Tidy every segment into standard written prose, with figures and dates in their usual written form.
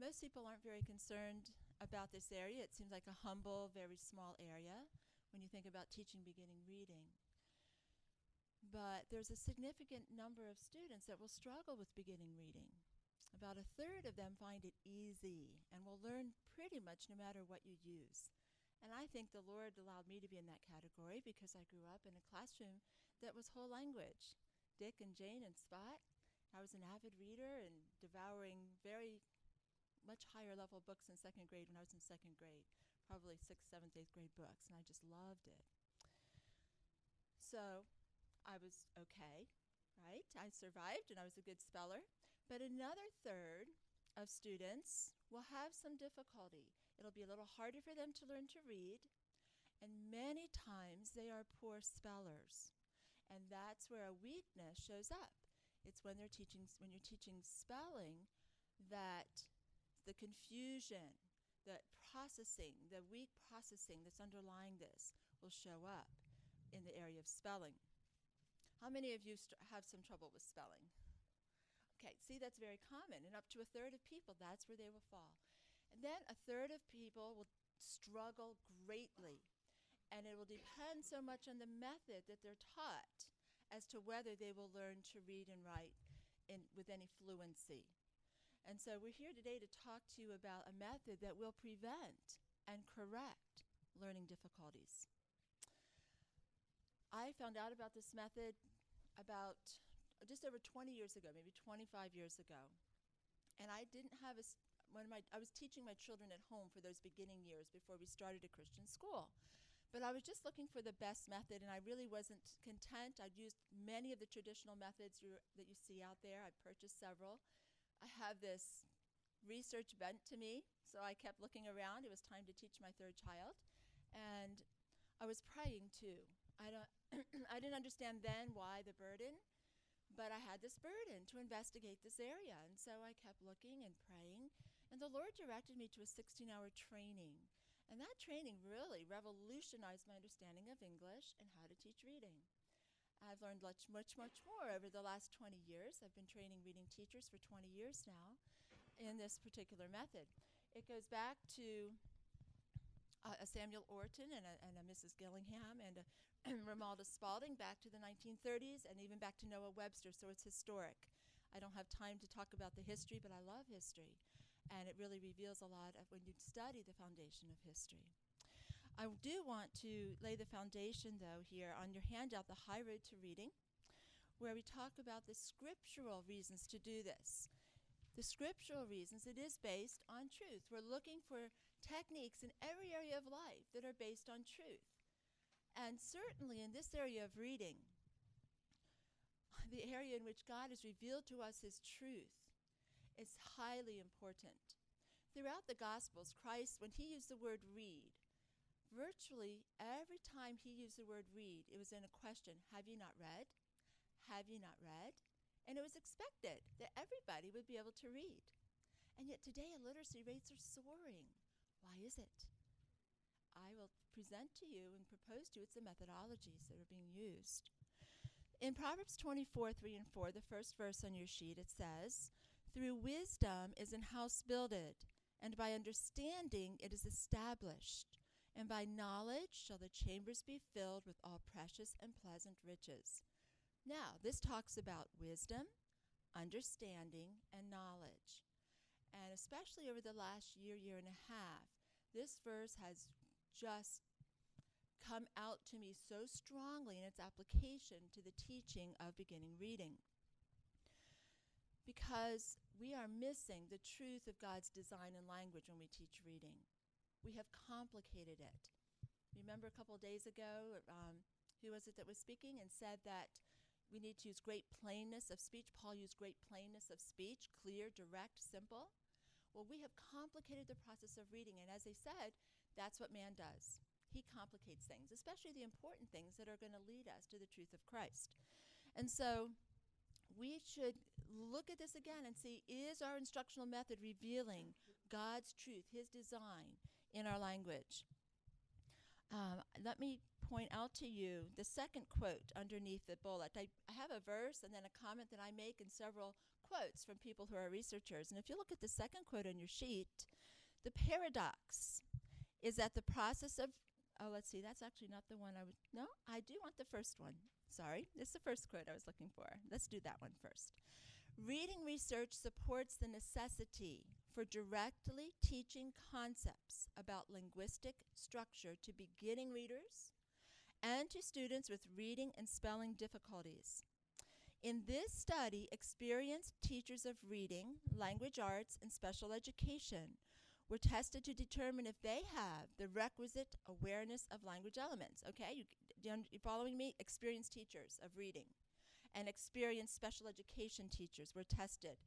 Most people aren't very concerned about this area. It seems like a humble, very small area when you think about teaching beginning reading. But there's a significant number of students that will struggle with beginning reading. About a third of them find it easy and will learn pretty much no matter what you use. And I think the Lord allowed me to be in that category because I grew up in a classroom that was whole language. Dick and Jane and Spot. I was an avid reader and devouring very much higher level books in second grade when I was in second grade. Probably 6th, 7th, 8th grade books. And I just loved it. So I was okay, right? I survived and I was a good speller. But another third of students will have some difficulty. It'll be a little harder for them to learn to read, and many times they are poor spellers. And that's where a weakness shows up. It's when you're teaching spelling that the confusion, the processing, the weak processing that's underlying this will show up in the area of spelling. How many of you have some trouble with spelling? Okay, see, that's very common. And up to a third of people, that's where they will fall. And then a third of people will struggle greatly. And it will depend so much on the method that they're taught as to whether they will learn to read and write with any fluency. And so we're here today to talk to you about a method that will prevent and correct learning difficulties. I found out about this method about just over 20 years ago, maybe 25 years ago. And I didn't have I was teaching my children at home for those beginning years before we started a Christian school. But I was just looking for the best method, and I really wasn't content. I'd used many of the traditional methods that you see out there. I purchased several. I have this research bent to me, so I kept looking around. It was time to teach my third child. And I was praying, too. I didn't understand then why the burden, but I had this burden to investigate this area. And so I kept looking and praying, and the Lord directed me to a 16-hour training. And that training really revolutionized my understanding of English and how to teach reading. I've learned much more over the last 20 years. I've been training reading teachers for 20 years now in this particular method. It goes back to a Samuel Orton and a Mrs. Gillingham and a Romalda Spalding back to the 1930s and even back to Noah Webster, so it's historic. I don't have time to talk about the history, but I love history. And it really reveals a lot of when you study the foundation of history. I do want to lay the foundation, though, here on your handout, The High Road to Reading, where we talk about the scriptural reasons to do this. The scriptural reasons, it is based on truth. We're looking for techniques in every area of life that are based on truth. And certainly in this area of reading, the area in which God has revealed to us his truth, is highly important. Throughout the Gospels, Christ, when he used the word read, virtually every time he used the word read, it was in a question, have you not read? Have you not read? And it was expected that everybody would be able to read. And yet today, illiteracy rates are soaring. Why is it? I will present to you and propose to you it's the methodologies that are being used. In Proverbs 24, 3 and 4, the first verse on your sheet, it says, "Through wisdom is an house builded, and by understanding it is established, and by knowledge shall the chambers be filled with all precious and pleasant riches." Now, this talks about wisdom, understanding, and knowledge. And especially over the last year and a half, this verse has just come out to me so strongly in its application to the teaching of beginning reading. Because we are missing the truth of God's design and language when we teach reading. We have complicated it. Remember a couple of days ago, who was it that was speaking and said that we need to use great plainness of speech? Paul used great plainness of speech, clear, direct, simple. Well, we have complicated the process of reading, and as I said, that's what man does. He complicates things, especially the important things that are going to lead us to the truth of Christ. And so we should look at this again and see, is our instructional method revealing God's truth, his design in our language? Let me point out to you the second quote underneath the bullet. I have a verse and then a comment that I make and several quotes from people who are researchers. And if you look at the second quote on your sheet, the paradox is that the process of, let's see, that's actually not the one no, I do want the first one. Sorry, it's the first quote I was looking for. Let's do that one first. Reading research supports the necessity for directly teaching concepts about linguistic structure to beginning readers and to students with reading and spelling difficulties. In this study, experienced teachers of reading, language arts, and special education were tested to determine if they have the requisite awareness of language elements. Okay, you following me? Experienced teachers of reading and experienced special education teachers were tested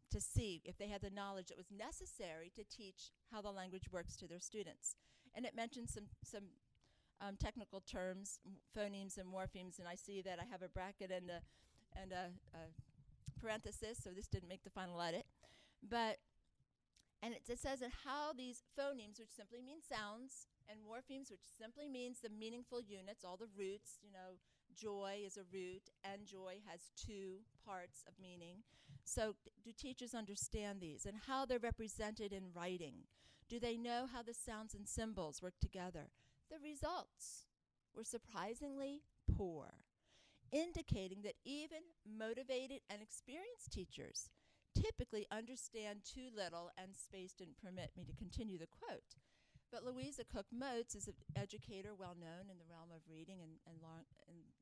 to see if they had the knowledge that was necessary to teach how the language works to their students. And it mentioned some technical terms, phonemes and morphemes, and I see that I have a bracket and a parenthesis, so this didn't make the final edit. And it says that how these phonemes, which simply mean sounds, and morphemes, which simply means the meaningful units, all the roots, joy is a root, and joy has two parts of meaning. So do teachers understand these and how they're represented in writing? Do they know how the sounds and symbols work together? The results were surprisingly poor, indicating that even motivated and experienced teachers typically understand too little, and space didn't permit me to continue the quote. But Louisa Cook Moats is an educator well known in the realm of reading and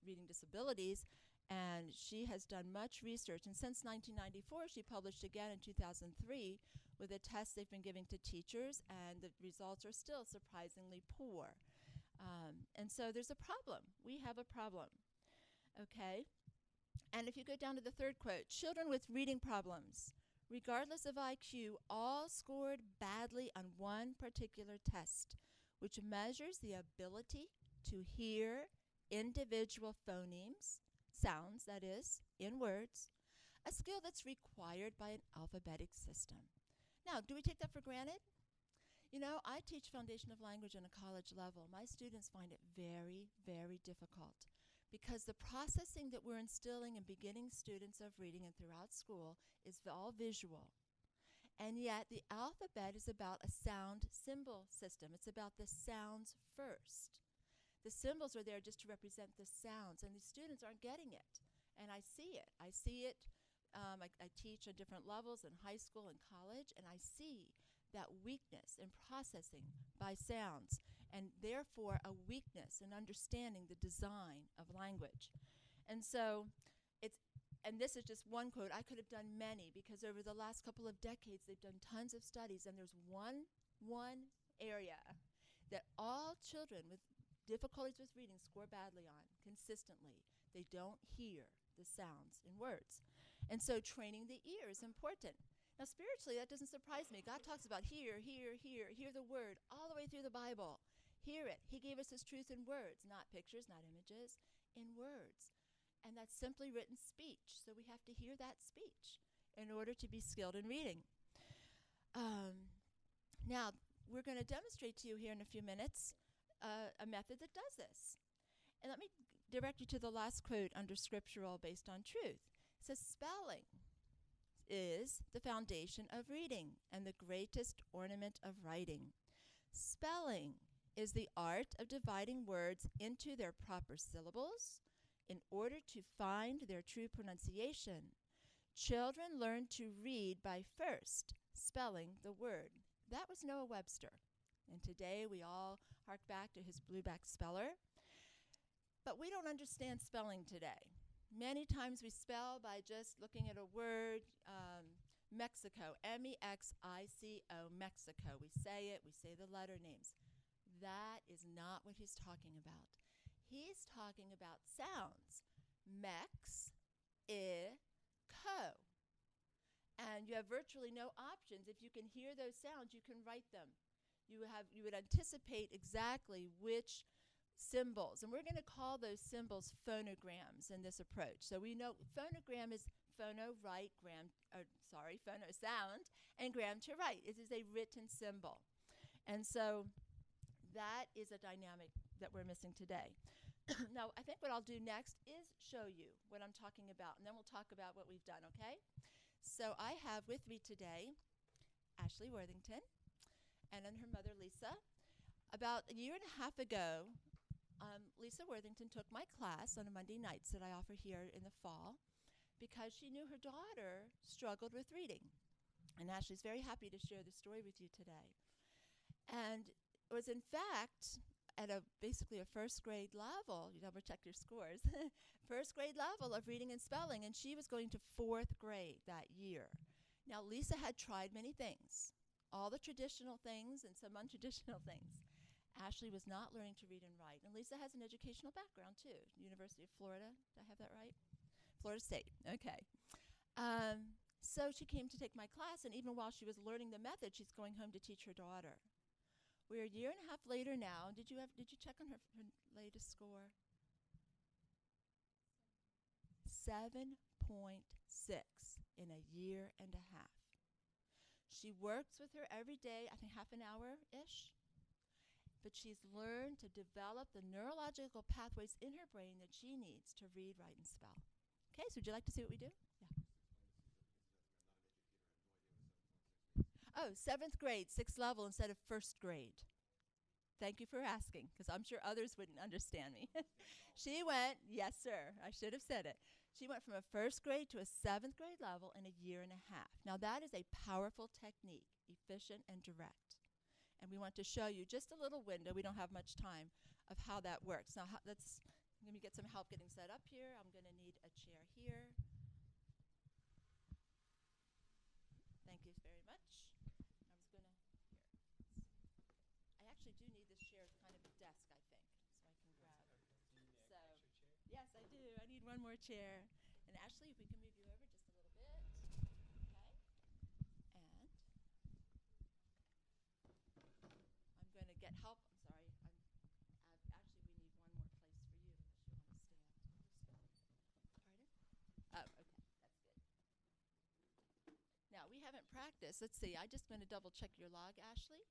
reading disabilities, and she has done much research. And since 1994, she published again in 2003 with a test they've been giving to teachers, and the results are still surprisingly poor. And so there's a problem. We have a problem. Okay? And if you go down to the third quote, children with reading problems, regardless of IQ, all scored badly on one particular test, which measures the ability to hear individual phonemes, sounds, that is, in words, a skill that's required by an alphabetic system. Now, do we take that for granted? I teach foundation of language on a college level. My students find it very, very difficult because the processing that we're instilling in beginning students of reading and throughout school is all visual. And yet the alphabet is about a sound symbol system. It's about the sounds first. The symbols are there just to represent the sounds, and the students aren't getting it. And I see it. I teach at different levels in high school and college, and I see that weakness in processing by sounds, and therefore a weakness in understanding the design of language. And so and this is just one quote. I could have done many, because over the last couple of decades they've done tons of studies, and there's one area that all children with difficulties with reading score badly on consistently. They don't hear the sounds in words. And so training the ear is important. Now spiritually, that doesn't surprise me. God talks about hear the word all the way through the Bible. Hear it. He gave us his truth in words, not pictures, not images, in words. And that's simply written speech. So we have to hear that speech in order to be skilled in reading. Now, we're going to demonstrate to you here in a few minutes a method that does this. And let me direct you to the last quote under scriptural based on truth. It says, spelling is the foundation of reading and the greatest ornament of writing. Spelling is the art of dividing words into their proper syllables in order to find their true pronunciation. Children learn to read by first spelling the word. That was Noah Webster. And today we all hark back to his blueback speller. But we don't understand spelling today. Many times we spell by just looking at a word, Mexico, M-E-X-I-C-O, Mexico. We say it, we say the letter names. That is not what he's talking about. He's talking about sounds. Mex, I, co. And you have virtually no options. If you can hear those sounds, you can write them. You would anticipate exactly which symbols. And we're going to call those symbols phonograms in this approach. So we know phonogram is phono, write, phono, sound, and gram, to write. It is a written symbol. And so that is a dynamic that we're missing today. Now, I think what I'll do next is show you what I'm talking about, and then we'll talk about what we've done, okay? So I have with me today Ashley Worthington and then her mother, Lisa. About a year and a half ago, Lisa Worthington took my class on a Monday nights that I offer here in the fall because she knew her daughter struggled with reading. And Ashley's very happy to share the story with you today. And it was, in fact, at basically a first grade level, you double check your scores, first grade level of reading and spelling, and she was going to fourth grade that year. Now, Lisa had tried many things, all the traditional things and some untraditional things. Ashley was not learning to read and write, and Lisa has an educational background too, University of Florida. Did I have that right? Florida State, okay. So she came to take my class, and even while she was learning the method, she's going home to teach her daughter. We're a year and a half later now. Did you check on her latest score? 7.6 in a year and a half. She works with her every day, I think half an hour-ish, but she's learned to develop the neurological pathways in her brain that she needs to read, write, and spell. Okay, so would you like to see what we do? Yeah. Oh, 7th grade, 6th level instead of first grade. Thank you for asking, because I'm sure others wouldn't understand me. She went, yes, sir, I should have said it. She went from a first grade to a 7th grade level in a year and a half. Now, that is a powerful technique, efficient and direct. And we want to show you just a little window, we don't have much time, of how that works. Now, let me get some help getting set up here. I'm going to need a chair here. Thank you very much. I actually do need this chair as kind of a desk, I think, so I can grab. So, yes, I do. I need one more chair. And Ashley, if we can move you over just a little bit. Okay. And I'm going to get help. I'm sorry. Actually, we need one more place for you unless you want to stand. Pardon? Oh, okay. That's good. Now, we haven't practiced. Let's see. I'm just going to double check your log, Ashley.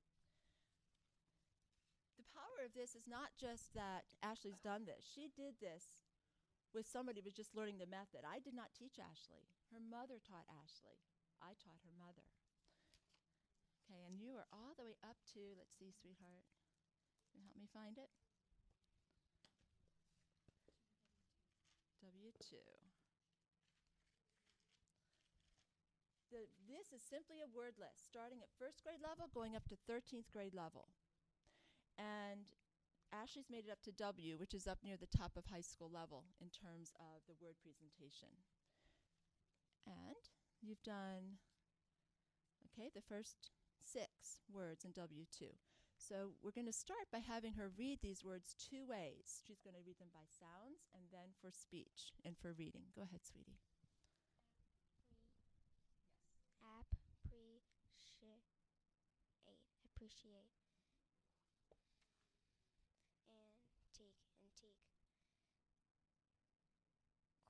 The power of this is not just that Ashley's done this. She did this with somebody who was just learning the method. I did not teach Ashley. Her mother taught Ashley. I taught her mother. Okay, and you are all the way up to, let's see, sweetheart. Can you help me find it? W2. This is simply a word list, starting at first grade level, going up to 13th grade level. And Ashley's made it up to W, which is up near the top of high school level in terms of the word presentation. And you've done, okay, the first 6 words in W2. So we're going to start by having her read these words 2 ways. She's going to read them by sounds and then for speech and for reading. Go ahead, sweetie. Appreciate. Antique. Cordial.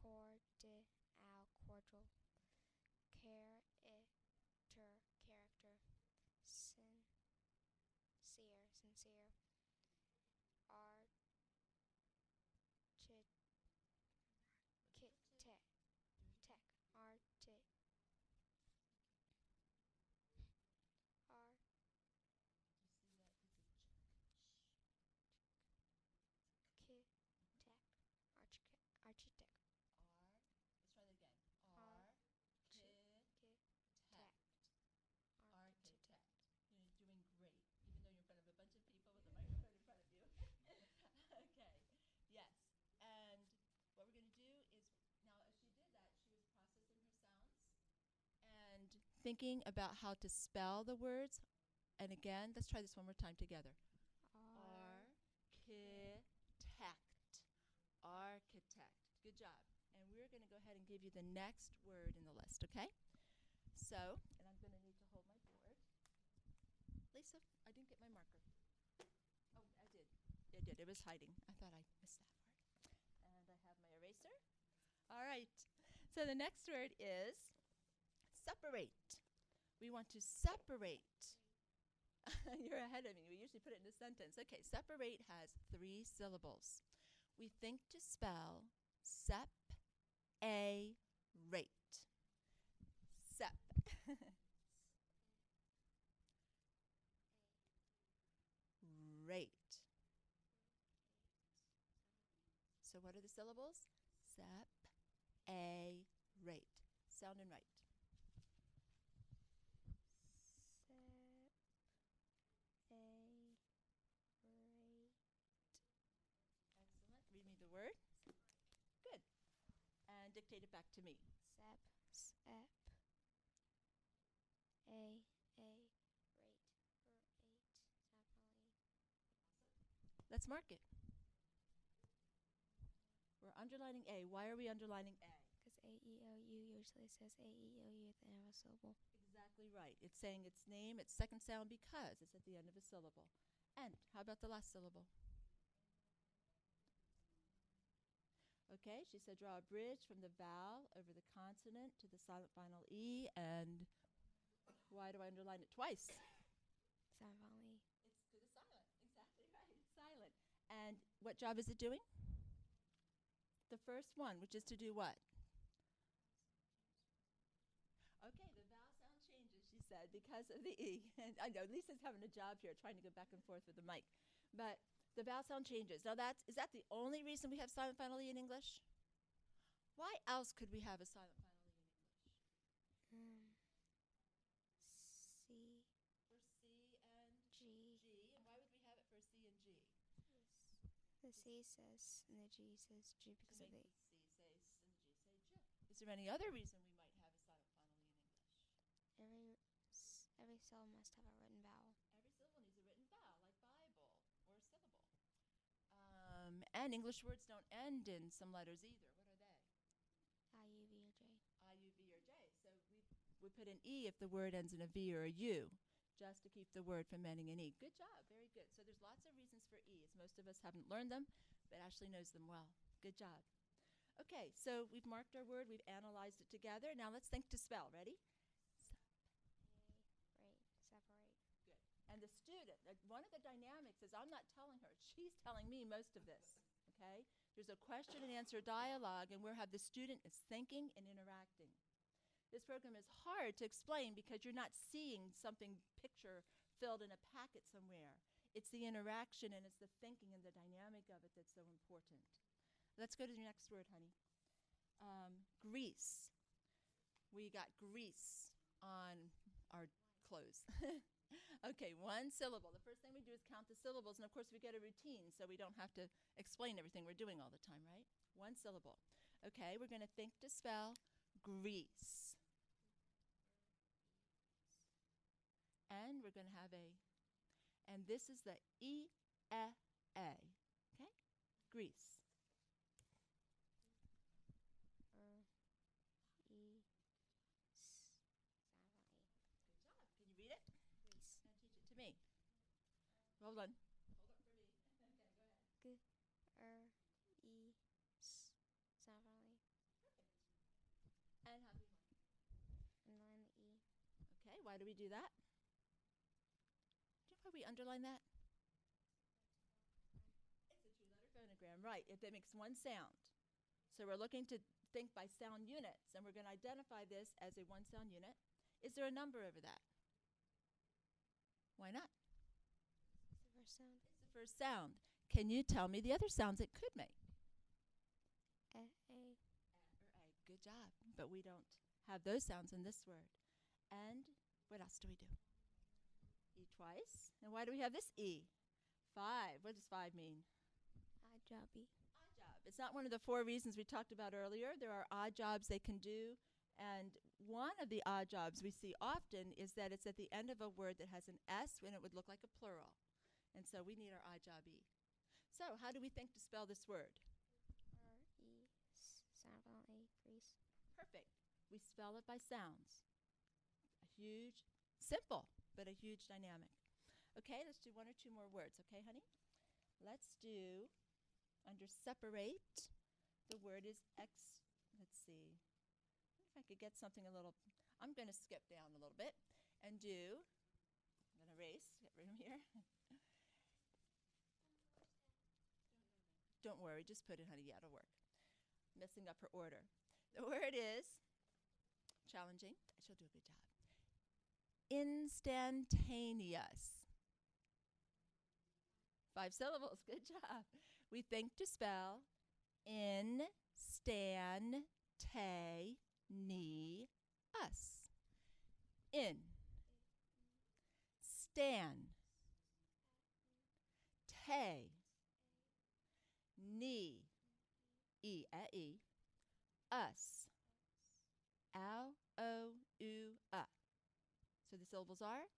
Character. Sincere. Architect. Architect. You're doing great, even though you're in front of a bunch of people with a microphone in front of you. Okay, yes. And what we're going to do is, now as she did that, she was processing her sounds and thinking about how to spell the words. And again, let's try this one more time together. Architect. Good job. And we're going to go ahead and give you the next word in the list, okay? So, and I'm going to need to hold my board. Lisa, I didn't get my marker. Oh, I did. I did. It was hiding. I thought I missed that part. And I have my eraser. All right. So the next word is separate. We want to separate. You're ahead of me. We usually put it in a sentence. Okay, separate has 3 syllables. we think to spell separate. Sep. Rate. So what are the syllables? Sep, a, rate. Sound and write. Excellent. Read me the word. Good. And dictate it back to me. Sep, sep, a, rate, Let's mark it. We're underlining A. Why are we underlining A? because A-E-O-U usually says A-E-O-U at the end of a syllable. Exactly right. It's saying its name, its second sound, because it's at the end of a syllable. And how about the last syllable? Okay, she said draw a bridge from the vowel over the consonant to the silent final E. And why do I underline it twice? Silent final E. It's to the silent. Exactly right. It's silent. And what job is it doing? The first one, which is to do what? Okay, the vowel sound changes, she said, because of the E. And I know Lisa's having a job here trying to go back and forth with the mic. But the vowel sound changes. Now is that the only reason we have silent final E in English? Why else could we have a silent final E in English? C, For C and G. G. And why would we have it for C and G? The C says and the G says G because To of make the the C say S and the G say J. Is there any other reason we might have a silent final E in English? every syllable must have a written vowel. Every syllable needs a written vowel, like Bible or syllable. And English words don't end in some letters either. What are they? I, U, V, or J. I, U, V, or J. So we put an E if the word ends in a V or a U, just to keep the word from ending in E. Good job. Very good. So there's lots of reasons for E's. Most of us haven't learned them, but Ashley knows them well. Good job. Okay, so we've marked our word. We've analyzed it together. Now let's think to spell. Ready? Right, separate. Good. And the student, one of the dynamics is I'm not telling her. She's telling me most of this, okay? There's a question and answer dialogue, and where the student is thinking and interacting. This program is hard to explain because you're not seeing something picture filled in a packet somewhere. It's the interaction and it's the thinking and the dynamic of it that's so important. Let's go to the next word, honey. Grease. We got grease on our clothes. Okay, one syllable. The first thing we do is count the syllables, and of course we get a routine so we don't have to explain everything we're doing all the time, right? One syllable. Okay, we're going to think to spell grease. And we're going to have and this is the E-A-A, okay? Grease. E, S, Good job. Can you read it? Grease. Now teach it to me. Hold on. Hold on for me. Okay, go ahead. E, S, sound final E. Perfect. And how do we mark it? Underline the E. Okay, why do we do that? Do you know why we underline that? It's a two-letter phonogram, right. It makes one sound. So we're looking to think by sound units, and we're going to identify this as a one-sound unit. Is there a number over that? Why not? It's the first sound. It's the first sound. Can you tell me the other sounds it could make? A. Or A. Good job. But we don't have those sounds in this word. And what else do we do? E twice. And why do we have this E? 5. What does 5 mean? Odd job E. Odd job. It's not one of the 4 reasons we talked about earlier. There are odd jobs they can do. And one of the odd jobs we see often is that it's at the end of a word that has an S when it would look like a plural. And so we need our odd job E. So how do we think to spell this word? E, S, sound final A, grease. Perfect. We spell it by sounds. A huge, simple, but a huge dynamic. Okay, let's do 1 or 2 more words. Okay, honey? Let's do, under separate, the word is let's see. If I could get something a little, I'm going to skip down a little bit and do, I'm going to erase, get rid of here. don't worry. Just put it, honey. Yeah, it'll work. Messing up her order. The word is challenging. She'll do a good job. Instantaneous. 5 syllables. Good job. We think to spell in-stan-te-ne-us. In. Stan. Te. Ni. E-a-e. Us. L-O-U-A. So the syllables are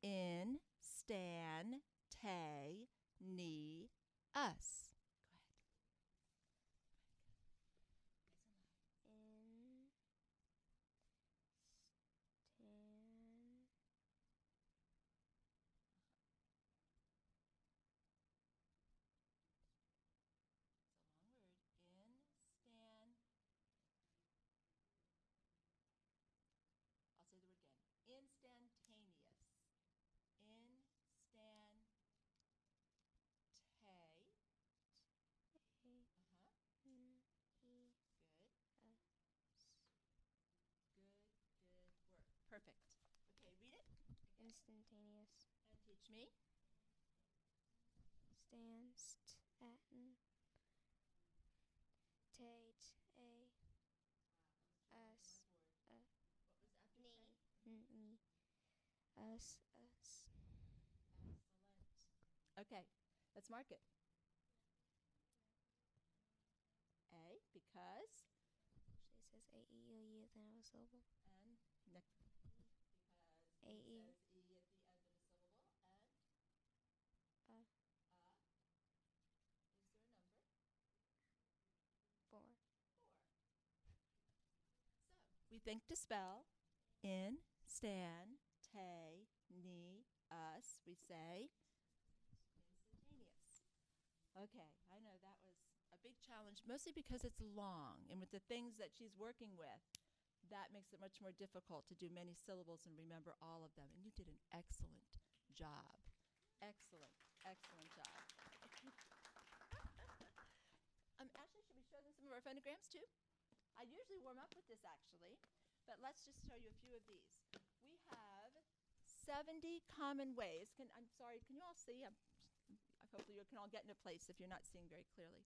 in, stan, te, ni, us. Go ahead. Instantaneous. Perfect. Okay, read it. Instantaneous. And teach me. Stands. Atten. Tate. A. Us. What was after Me. te? Me. Us. Excellent. Okay, let's mark it. A, because. Usually it says A-E-O-U at the end of a syllable. And next. Because A-E. it says E at the end of a syllable. And. Is there a number? 4. 4. So, we think to spell in, stan, te, ni, us. We say instantaneous. Okay, I know that was a big challenge, mostly because it's long. And with the things that she's working with, that makes it much more difficult to do many syllables and remember all of them. And you did an excellent job. Excellent, excellent job. Ashley, should we show them some of our phonograms too? I usually warm up with this actually, but let's just show you a few of these. We have 70 common ways. I'm sorry, can you all see? Hopefully you can all get into place if you're not seeing very clearly.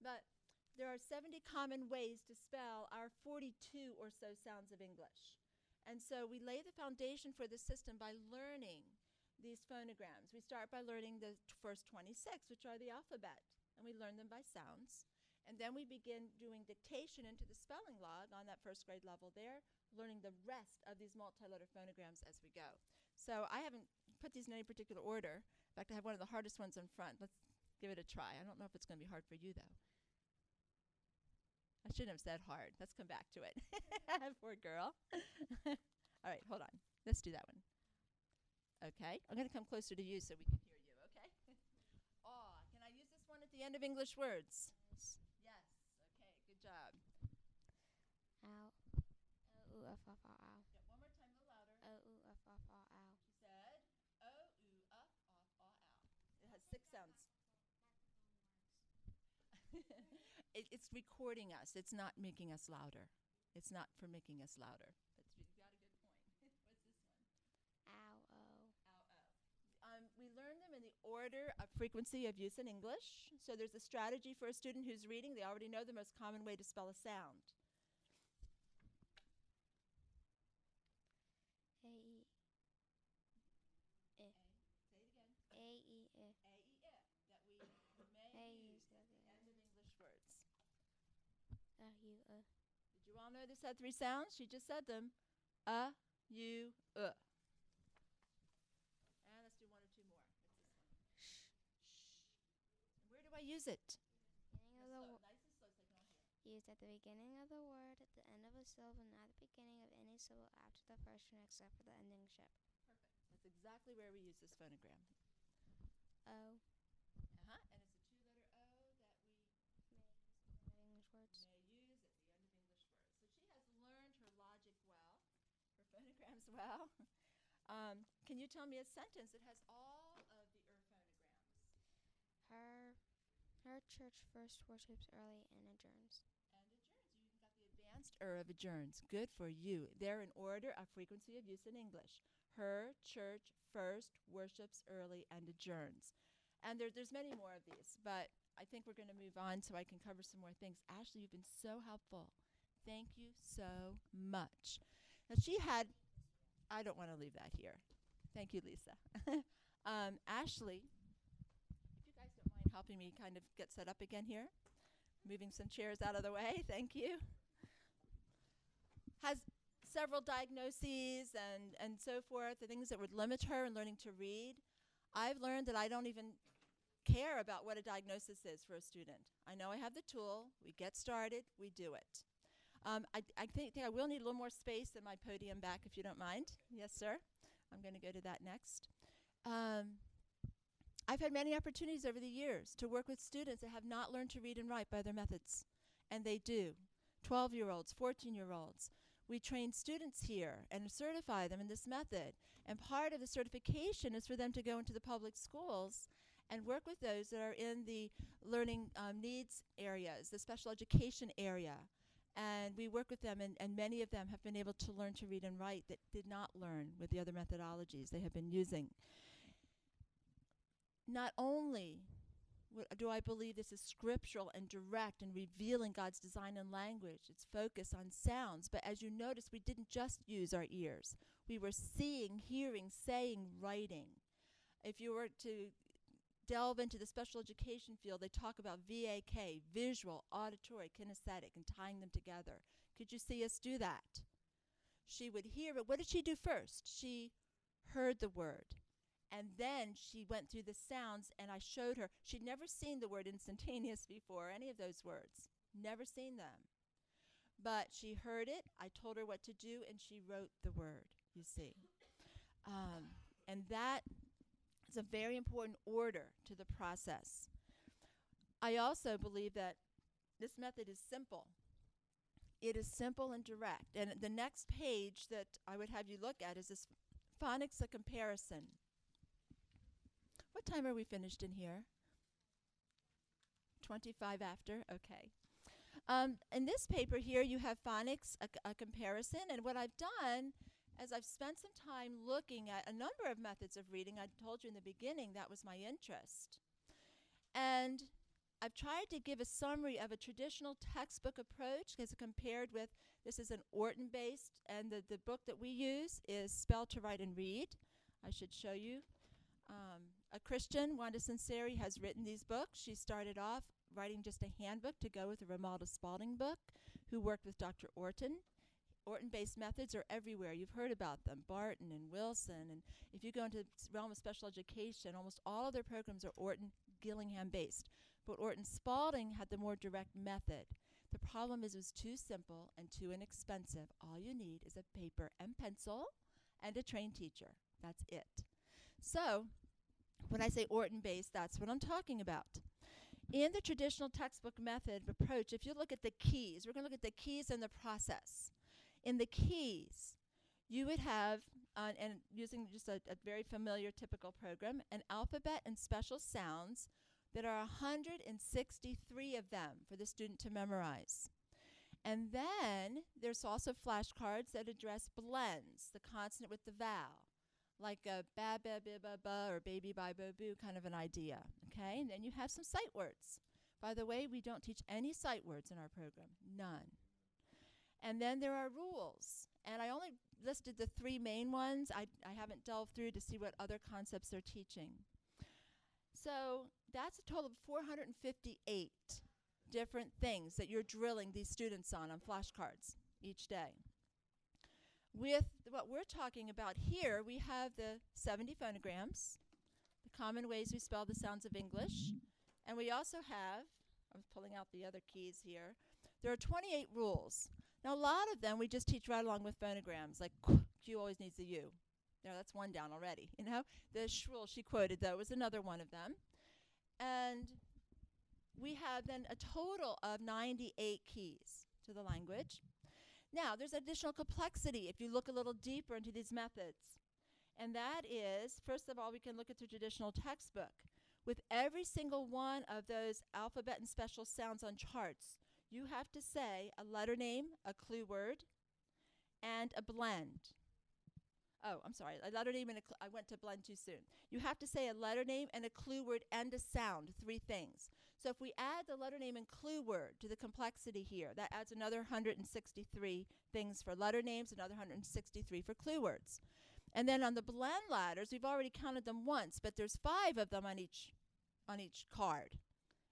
But there are 70 common ways to spell our 42 or so sounds of English. And so we lay the foundation for the system by learning these phonograms. We start by learning the first 26, which are the alphabet, and we learn them by sounds. And then we begin doing dictation into the spelling log on that first grade level there, learning the rest of these multi-letter phonograms as we go. So I haven't put these in any particular order. In fact, I have one of the hardest ones in front. Let's give it a try. I don't know if it's going to be hard for you, though. I shouldn't have said hard. Let's come back to it. Poor girl. All right, hold on. Let's do that one. Okay. I'm going to come closer to you so we can hear you, okay? Aw. Can I use this one at the end of English words? Yes. Okay, good job. Ow. O-U-F-F-R-Ow. Yeah, one more time, a little louder. O-U-F-F-R-Ow. She said, O-U-F-F-R-Ow. It has 6 sounds. It's recording us. It's not making us louder. It's not for making us louder. But you've got a good point. What's this one? Ow-O. Ow-O. We learn them in the order of frequency of use in English. So there's a strategy for a student who's reading. They already know the most common way to spell a sound. A-E. Say it again. A-E-I. A-E-I. That we may use at the end of English words. U-U. Did you all know this had 3 sounds? She just said them. U-U. And let's do 1 or 2 more. What's this one? Shh. And where do I use it? Beginning of the Nice and slow so they can all hear. Used at the beginning of the word, at the end of a syllable, and at the beginning of any syllable after the first one except for the ending ship. Perfect. That's exactly where we use this phonogram. O. And it's a 2-letter O that we English words. may use at the end of English words. So she has learned her logic well, her phonograms well. Can you tell me a sentence that has all of the phonograms? Her Her church first worships early and adjourns. Advanced of adjourns. Good for you. They're in order of frequency of use in English. Her church first worships early and adjourns. And there's many more of these, but I think we're going to move on so I can cover some more things. Ashley, you've been so helpful. Thank you so much. Now I don't want to leave that here. Thank you, Lisa. Ashley, if you guys don't mind helping me kind of get set up again here, moving some chairs out of the way, thank you. Has several diagnoses and so forth, the things that would limit her in learning to read. I've learned that I don't even care about what a diagnosis is for a student. I know I have the tool. We get started. We do it. I think I will need a little more space in my podium back, if you don't mind. Yes, sir. I'm going to go to that next. I've had many opportunities over the years to work with students that have not learned to read and write by their methods, and they do. 12-year-olds, 14-year-olds. We train students here and certify them in this method, and part of the certification is for them to go into the public schools and work with those that are in the learning needs areas, the special education area. And we work with them, and many of them have been able to learn to read and write that did not learn with the other methodologies they have been using. Not only do I believe this is scriptural and direct and revealing God's design and language, its focus on sounds, but as you notice, we didn't just use our ears. We were seeing, hearing, saying, writing. If you were to delve into the special education field, they talk about VAK, visual, auditory, kinesthetic, and tying them together. Could you see us do that? She would hear it. What did she do first? She heard the word. And then she went through the sounds, and I showed her. She'd never seen the word instantaneous before, any of those words. Never seen them. But she heard it. I told her what to do, and she wrote the word, you see. And that is a very important order to the process. I also believe that this method is simple. It is simple and direct. And the next page that I would have you look at is this phonics, a comparison. What time are we finished in here? 25 after? Okay. In this paper here, you have phonics, a comparison. And what I've done is I've spent some time looking at a number of methods of reading. I told you in the beginning that was my interest. And I've tried to give a summary of a traditional textbook approach as compared with, this is an Orton-based, and the book that we use is Spell to Write and Read. I should show you. A Christian, Wanda Sinceri, has written these books. She started off writing just a handbook to go with the Romalda Spalding book, who worked with Dr. Orton. Orton-based methods are everywhere. You've heard about them, Barton and Wilson. And if you go into the realm of special education, almost all of their programs are Orton-Gillingham-based. But Orton-Spalding had the more direct method. The problem is it was too simple and too inexpensive. All you need is a paper and pencil and a trained teacher. That's it. So when I say Orton-based, that's what I'm talking about. In the traditional textbook method approach, if you look at the keys, we're going to look at the keys and the process. In the keys, you would have, and using just a very familiar typical program, an alphabet and special sounds that are 163 of them for the student to memorize. And then there's also flashcards that address blends, the consonant with the vowel, like a ba ba ba ba ba or baby bi bo boo kind of an idea. Okay, and then you have some sight words. By the way, we don't teach any sight words in our program, none. And then there are rules, and I only listed the three main ones. I haven't delved through to see what other concepts they're teaching. So that's a total of 458 different things that you're drilling these students on flashcards each day. With what we're talking about here, we have the 70 phonograms, the common ways we spell the sounds of English, and we also have, I'm pulling out the other keys here, there are 28 rules. Now, a lot of them we just teach right along with phonograms, like Q always needs a U. Now, that's one down already, you know. The sh rule she quoted, though, was another one of them. And we have then a total of 98 keys to the language. Now, there's additional complexity if you look a little deeper into these methods. And that is, first of all, we can look at the traditional textbook. with every single one of those alphabet and special sounds on charts, you have to say a letter name, a clue word, and a blend. Oh, I'm sorry, a letter name and I went to blend too soon. You have to say a letter name and a clue word and a sound, 3 things. So if we add the letter name and clue word to the complexity here, that adds another 163 things for letter names, another 163 for clue words. And then on the blend ladders, we've already counted them once, but there's 5 of them on each card.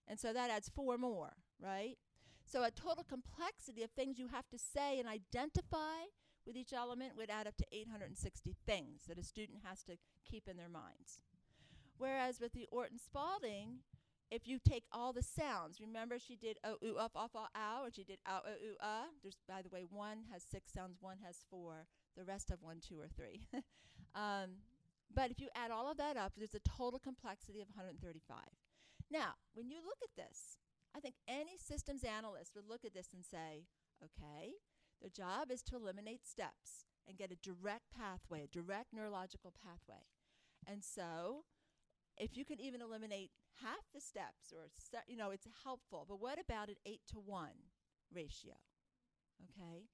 And so that adds 4 more, right? So a total complexity of things you have to say and identify with each element would add up to 860 things that a student has to keep in their minds. Whereas with the Orton-Spalding, if you take all the sounds, remember she did o, oo, uff, off, ow, and she did ow, o, oo, There's, by the way, one has 6 sounds, one has 4. The rest have 1, 2, or 3. But if you add all of that up, there's a total complexity of 135. Now, when you look at this, I think any systems analyst would look at this and say, okay, their job is to eliminate steps and get a direct pathway, a direct neurological pathway. And so if you can even eliminate half the steps, or it's helpful. But what about an 8-to-1 ratio? Okay,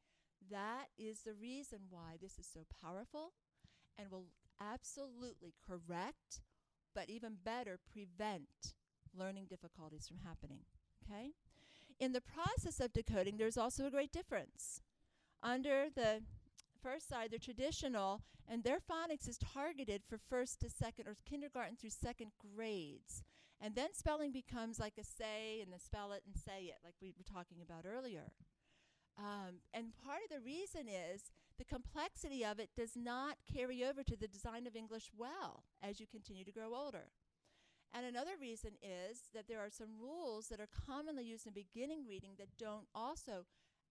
that is the reason why this is so powerful and will absolutely correct, but even better, prevent learning difficulties from happening. Okay, in the process of decoding, there's also a great difference. Under the first side, they're traditional, and their phonics is targeted for 1st to 2nd, or kindergarten through 2nd grades. And then spelling becomes like a say and a spell it and say it, like we were talking about earlier. And part of the reason is the complexity of it does not carry over to the design of English well as you continue to grow older. And another reason is that there are some rules that are commonly used in beginning reading that don't also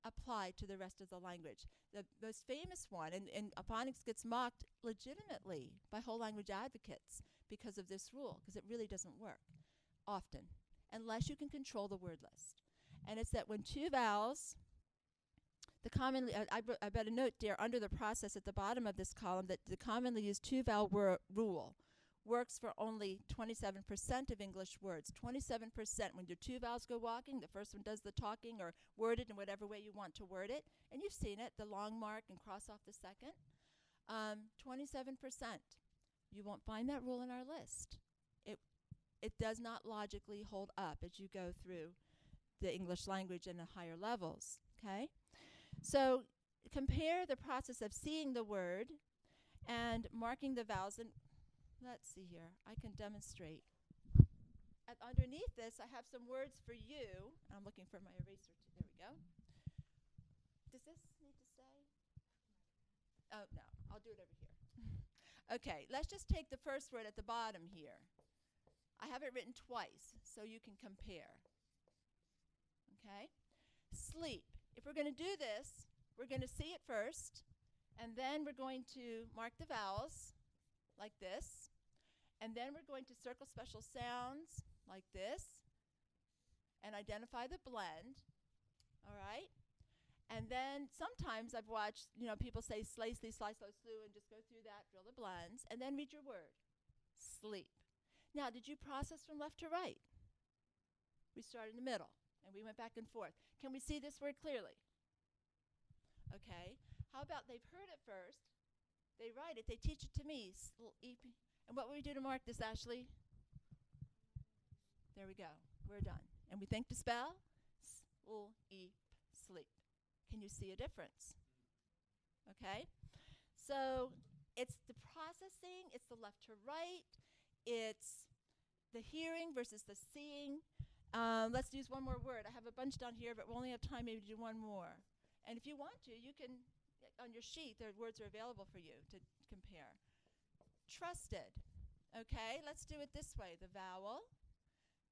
apply to the rest of the language. The most famous one, and phonics gets mocked legitimately by whole language advocates because of this rule, because it really doesn't work often, unless you can control the word list. And it's that when 2 vowels, the commonly, I bet a note there under the process at the bottom of this column that the commonly used 2 vowel rule works for only 27% of English words. 27%, when your 2 vowels go walking, the first one does the talking or word it in whatever way you want to word it. And you've seen it, the long mark and cross off the second. 27%. You won't find that rule in our list. It does not logically hold up as you go through the English language in the higher levels. Okay? So compare the process of seeing the word and marking the vowels. And let's see here. I can demonstrate. Underneath this, I have some words for you. I'm looking for my eraser. There we go. Does this need to say? Oh, no. I'll do it over here. Okay, let's just take the first word at the bottom here. I have it written twice, so you can compare. Okay? Sleep. If we're going to do this, we're going to see it first, and then we're going to mark the vowels like this, and then we're going to circle special sounds like this, and identify the blend, all right? And then sometimes I've watched, people say slay, slee, sly, slow, slew, and just go through that, drill the blends, and then read your word, sleep. Now, did you process from left to right? We started in the middle, and we went back and forth. Can we see this word clearly? Okay. How about they've heard it first, they write it, they teach it to me, and what will we do to mark this, Ashley? There we go. We're done. And we think to spell, sleep. Can you see a difference? Okay. So it's the processing, it's the left to right, it's the hearing versus the seeing. Let's use one more word. I have a bunch down here, but we'll only have time maybe to do one more. And if you want to, you can, on your sheet, the words are available for you to compare. Trusted. Okay, let's do it this way. The vowel,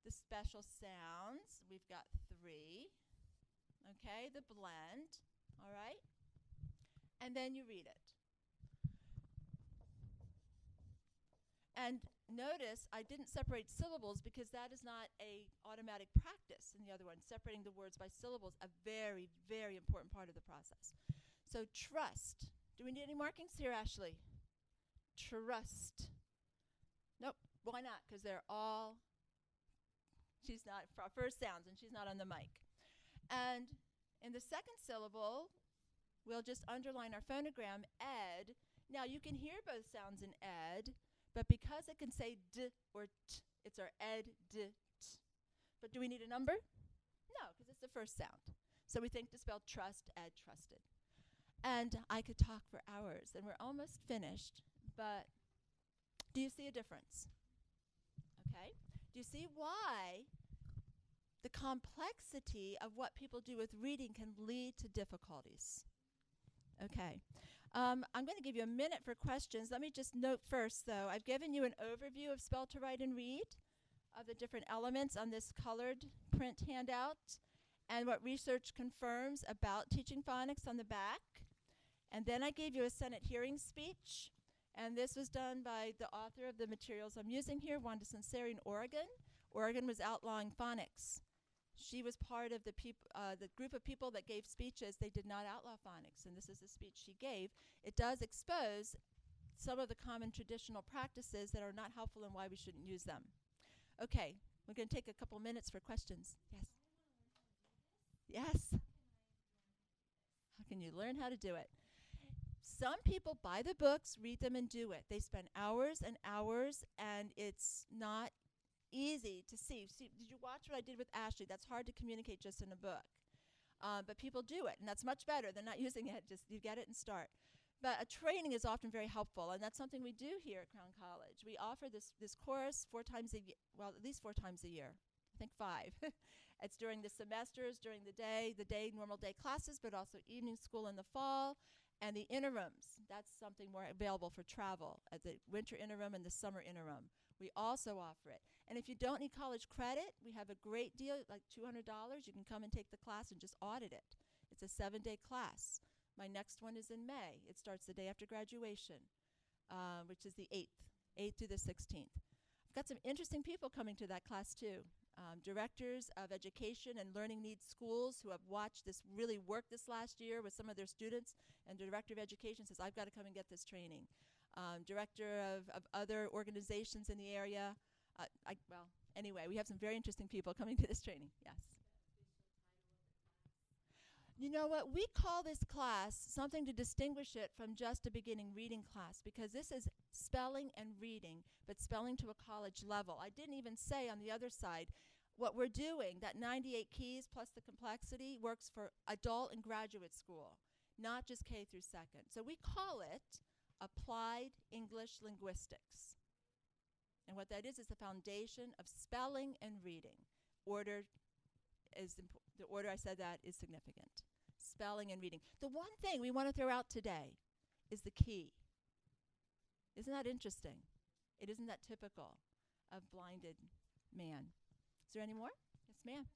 the special sounds, we've got 3. Okay, the blend, all right? And then you read it. And notice I didn't separate syllables because that is not a automatic practice in the other one. Separating the words by syllables, a very, very important part of the process. So trust. Do we need any markings here, Ashley? Trust. Nope. Why not? Because they're all She's not, first sounds, and she's not on the mic. And in the second syllable, we'll just underline our phonogram, ed. Now, you can hear both sounds in ed, but because it can say d or t, it's our ed, d, t. But do we need a number? No, because it's the first sound. So we think to spell trust, ed, trusted. And I could talk for hours, and we're almost finished, but do you see a difference? Okay? Do you see why the complexity of what people do with reading can lead to difficulties? Okay. I'm going to give you a minute for questions. Let me just note first, though, I've given you an overview of spell to write and read, of the different elements on this colored print handout, and what research confirms about teaching phonics on the back. And then I gave you a Senate hearing speech, and this was done by the author of the materials I'm using here, Wanda Sunseri in Oregon. Oregon was outlawing phonics. She was part of the group of people that gave speeches. They did not outlaw phonics, and this is the speech she gave. It does expose some of the common traditional practices that are not helpful and why we shouldn't use them. Okay, we're going to take a couple minutes for questions. Yes? Yes? How can you learn how to do it? Some people buy the books, read them, and do it. They spend hours and hours, and it's not easy to see. Did you watch what I did with Ashley? That's hard to communicate just in a book. But people do it, and that's much better than not using it. Just you get it and start. But a training is often very helpful, and that's something we do here at Crown College. We offer this course 4 times a year, well, at least 4 times a year. I think 5. It's during the semesters, during the normal day classes, but also evening school in the fall, and the interims. That's something more available for travel, at the winter interim and the summer interim. We also offer it. And if you don't need college credit, we have a great deal, like $200. You can come and take the class and just audit it. It's a 7-day class. My next one is in May. It starts the day after graduation, which is the 8th through the 16th. I've got some interesting people coming to that class too. Directors of education and learning needs schools who have watched this really work this last year with some of their students, and the director of education says, I've got to come and get this training. Director of other organizations in the area. Anyway, we have some very interesting people coming to this training. Yes. You know what? We call this class something to distinguish it from just a beginning reading class, because this is spelling and reading, but spelling to a college level. I didn't even say on the other side, what we're doing, that 98 keys plus the complexity, works for adult and graduate school, not just K through 2nd. So we call it Applied English Linguistics. And what that is the foundation of spelling and reading. The order I said that is significant. Spelling and reading. The one thing we want to throw out today is the key. Isn't that interesting? It isn't that typical of blinded man. Is there any more? Yes, ma'am.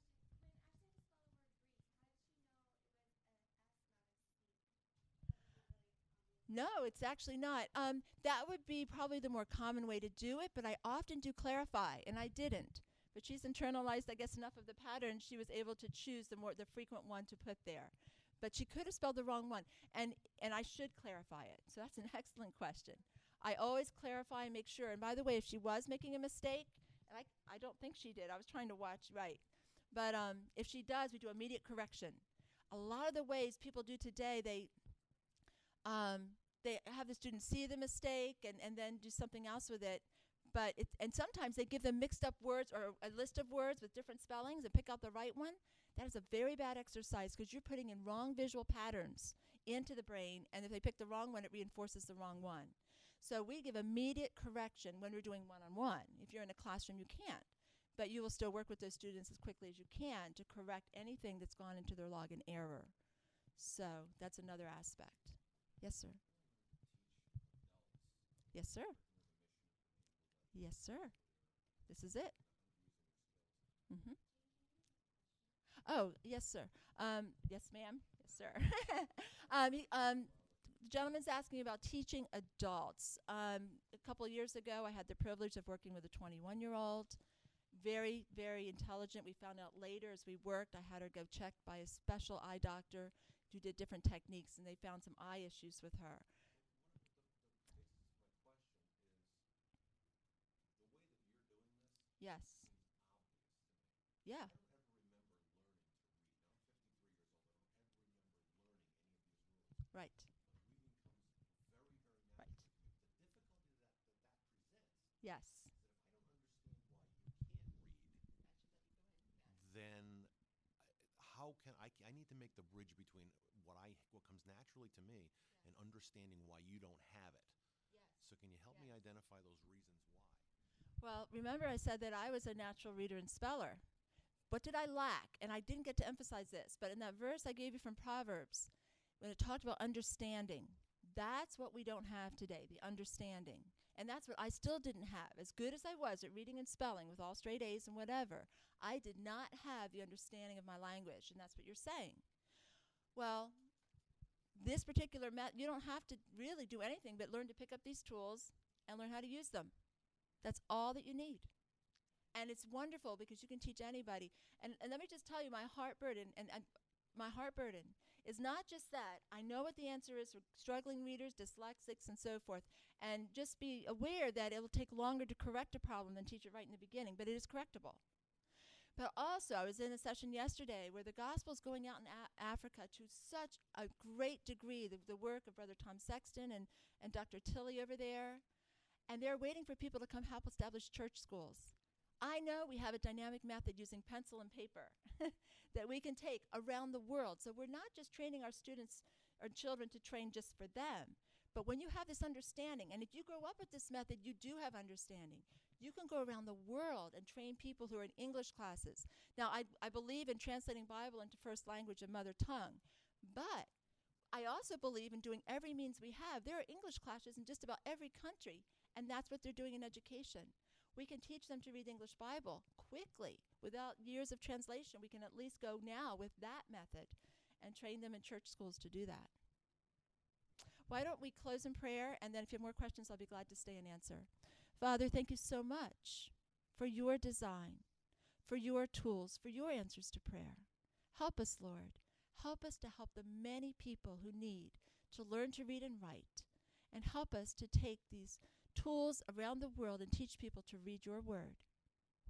No, it's actually not. That would be probably the more common way to do it, but I often do clarify, and I didn't. But she's internalized, I guess, enough of the pattern, she was able to choose the frequent one to put there. But she could have spelled the wrong one, and I should clarify it. So that's an excellent question. I always clarify and make sure. And by the way, if she was making a mistake, and I don't think she did, I was trying to watch right. But if she does, we do immediate correction. A lot of the ways people do today, they have the student see the mistake and then do something else with it. And sometimes they give them mixed up words or a list of words with different spellings and pick out the right one. That is a very bad exercise, because you're putting in wrong visual patterns into the brain, and if they pick the wrong one, it reinforces the wrong one. So we give immediate correction when we're doing one-on-one. If you're in a classroom, you can't. But you will still work with those students as quickly as you can to correct anything that's gone into their log in error. So that's another aspect. Yes, sir. Yes, sir. Yes, sir. This is it. Mm-hmm. Oh, yes, sir. Yes, ma'am. Yes, sir. The gentleman's asking about teaching adults. A couple years ago, I had the privilege of working with a 21-year-old. Very, very intelligent. We found out later as we worked, I had her go checked by a special eye doctor who did different techniques, and they found some eye issues with her. Yes. Yeah. Right. Right. Yes. Then how can I need to make the bridge between what comes naturally to me and understanding why you don't have it. So can you help me identify those reasons why? Well, remember I said that I was a natural reader and speller. What did I lack? And I didn't get to emphasize this, but in that verse I gave you from Proverbs, when it talked about understanding, that's what we don't have today, the understanding. And that's what I still didn't have. As good as I was at reading and spelling with all straight A's and whatever, I did not have the understanding of my language, and that's what you're saying. Well, this particular you don't have to really do anything but learn to pick up these tools and learn how to use them. That's all that you need. And it's wonderful because you can teach anybody. And let me just tell you, my heart burden, and my heart burden is not just that. I know what the answer is for struggling readers, dyslexics, and so forth. And just be aware that it will take longer to correct a problem than teach it right in the beginning, but it is correctable. But also, I was in a session yesterday where the gospel is going out in Africa to such a great degree, the work of Brother Tom Sexton and Dr. Tilley over there. And they're waiting for people to come help establish church schools. I know we have a dynamic method using pencil and paper that we can take around the world. So we're not just training our students or children to train just for them. But when you have this understanding, and if you grow up with this method, you do have understanding. You can go around the world and train people who are in English classes. Now, I believe in translating Bible into first language and mother tongue. But I also believe in doing every means we have. There are English classes in just about every country, and that's what they're doing in education. We can teach them to read the English Bible quickly without years of translation. We can at least go now with that method and train them in church schools to do that. Why don't we close in prayer, and then if you have more questions, I'll be glad to stay and answer. Father, thank you so much for your design, for your tools, for your answers to prayer. Help us, Lord. Help us to help the many people who need to learn to read and write, and help us to take these tools around the world and teach people to read your word.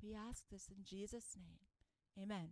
We ask this in Jesus' name. Amen.